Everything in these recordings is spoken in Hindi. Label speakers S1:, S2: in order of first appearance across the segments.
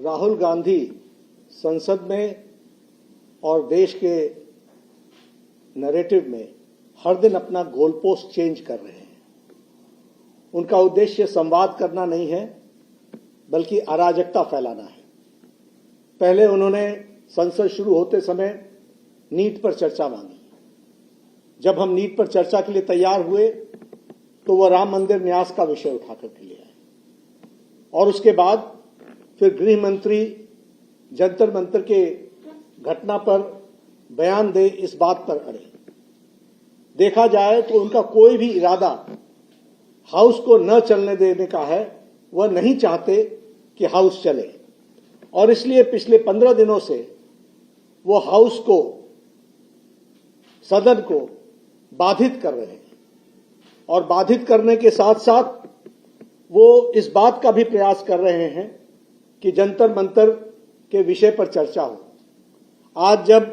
S1: राहुल गांधी संसद में और देश के नैरेटिव में हर दिन अपना गोल पोस्ट चेंज कर रहे हैं। उनका उद्देश्य संवाद करना नहीं है, बल्कि अराजकता फैलाना है। पहले उन्होंने संसद शुरू होते समय नीट पर चर्चा मांगी। जब हम नीट पर चर्चा के लिए तैयार हुए तो वह राम मंदिर न्यास का विषय उठाकर के लिए आए, और उसके बाद फिर गृह मंत्री जंतर मंतर के घटना पर बयान दे इस बात पर अड़े। देखा जाए तो उनका कोई भी इरादा हाउस को न चलने देने का है। वह नहीं चाहते कि हाउस चले, और इसलिए पिछले 15 दिनों से वो हाउस को, सदन को बाधित कर रहे हैं, और बाधित करने के साथ साथ वो इस बात का भी प्रयास कर रहे हैं कि जंतर मंतर के विषय पर चर्चा हो। आज जब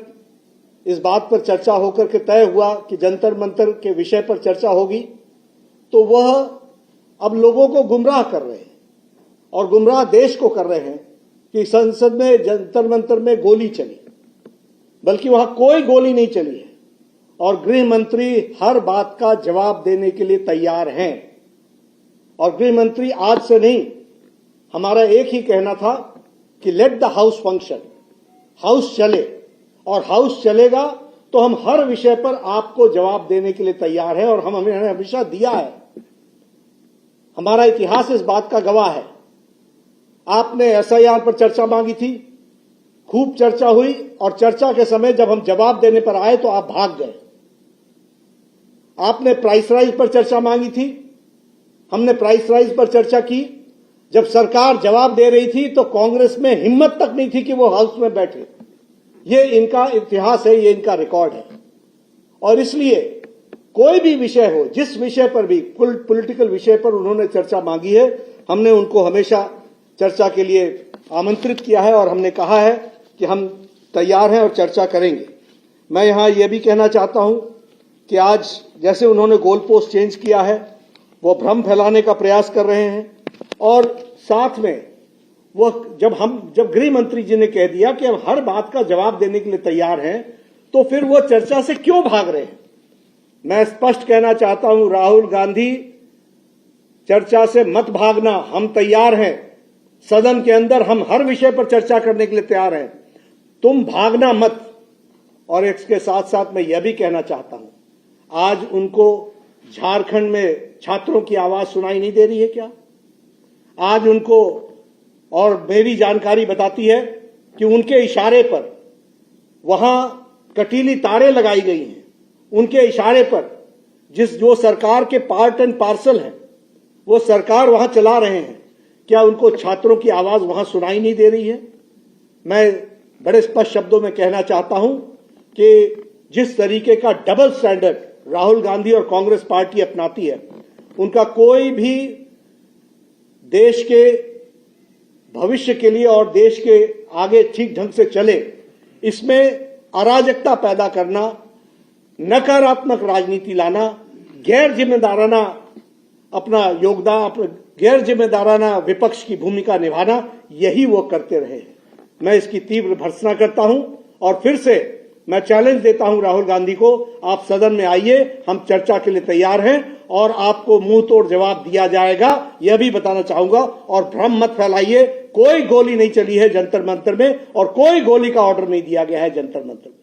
S1: इस बात पर चर्चा होकर के तय हुआ कि जंतर मंतर के विषय पर चर्चा होगी, तो वह अब लोगों को गुमराह कर रहे हैं, और गुमराह देश को कर रहे हैं कि संसद में जंतर मंतर में गोली चली, बल्कि वहां कोई गोली नहीं चली है, और गृह मंत्री हर बात का जवाब देने के लिए तैयार हैं। और गृह मंत्री आज से नहीं, हमारा एक ही कहना था कि let the house function, house चले, और हाउस चलेगा तो हम हर विषय पर आपको जवाब देने के लिए तैयार हैं, और हमने हमेशा दिया है। हमारा इतिहास इस बात का गवाह है। आपने एसआईआर पर चर्चा मांगी थी, खूब चर्चा हुई, और चर्चा के समय जब हम जवाब देने पर आए तो आप भाग गए। आपने प्राइस राइज पर चर्चा मांगी थी, हमने प्राइस राइज पर चर्चा की। जब सरकार जवाब दे रही थी तो कांग्रेस में हिम्मत तक नहीं थी कि वो हाउस में बैठे। ये इनका इतिहास है, ये इनका रिकॉर्ड है। और इसलिए कोई भी विषय हो, जिस विषय पर भी, पॉलिटिकल विषय पर उन्होंने चर्चा मांगी है, हमने उनको हमेशा चर्चा के लिए आमंत्रित किया है, और हमने कहा है कि हम तैयार हैं और चर्चा करेंगे। मैं यहां यह भी कहना चाहता हूं कि आज जैसे उन्होंने गोल पोस्ट चेंज किया है, वो भ्रम फैलाने का प्रयास कर रहे हैं, और साथ में वो जब गृह मंत्री जी ने कह दिया कि हम हर बात का जवाब देने के लिए तैयार हैं, तो फिर वो चर्चा से क्यों भाग रहे हैं? मैं स्पष्ट कहना चाहता हूं, राहुल गांधी, चर्चा से मत भागना। हम तैयार हैं, सदन के अंदर हम हर विषय पर चर्चा करने के लिए तैयार हैं, तुम भागना मत। और इसके साथ साथ मैं यह भी कहना चाहता हूं, आज उनको झारखंड में छात्रों की आवाज सुनाई नहीं दे रही है क्या? आज उनको, और मेरी जानकारी बताती है कि उनके इशारे पर वहां कटीली तारें लगाई गई हैं। उनके इशारे पर जो सरकार के पार्ट एंड पार्सल हैं, वो सरकार वहां चला रहे हैं। क्या उनको छात्रों की आवाज वहां सुनाई नहीं दे रही है? मैं बड़े स्पष्ट शब्दों में कहना चाहता हूं कि जिस तरीके का डबल स्टैंडर्ड राहुल गांधी और कांग्रेस पार्टी अपनाती है, उनका कोई भी देश के भविष्य के लिए और देश के आगे ठीक ढंग से चले, इसमें अराजकता पैदा करना, नकारात्मक राजनीति लाना, गैर जिम्मेदाराना अपना योगदान, गैर जिम्मेदाराना विपक्ष की भूमिका निभाना, यही वो करते रहे हैं। मैं इसकी तीव्र भर्त्सना करता हूं, और फिर से मैं चैलेंज देता हूं राहुल गांधी को, आप सदन में आइए, हम चर्चा के लिए तैयार हैं, और आपको मुंह तोड़ जवाब दिया जाएगा, यह भी बताना चाहूंगा। और भ्रम मत फैलाइए, कोई गोली नहीं चली है जंतर मंतर में, और कोई गोली का ऑर्डर नहीं दिया गया है जंतर मंतर में।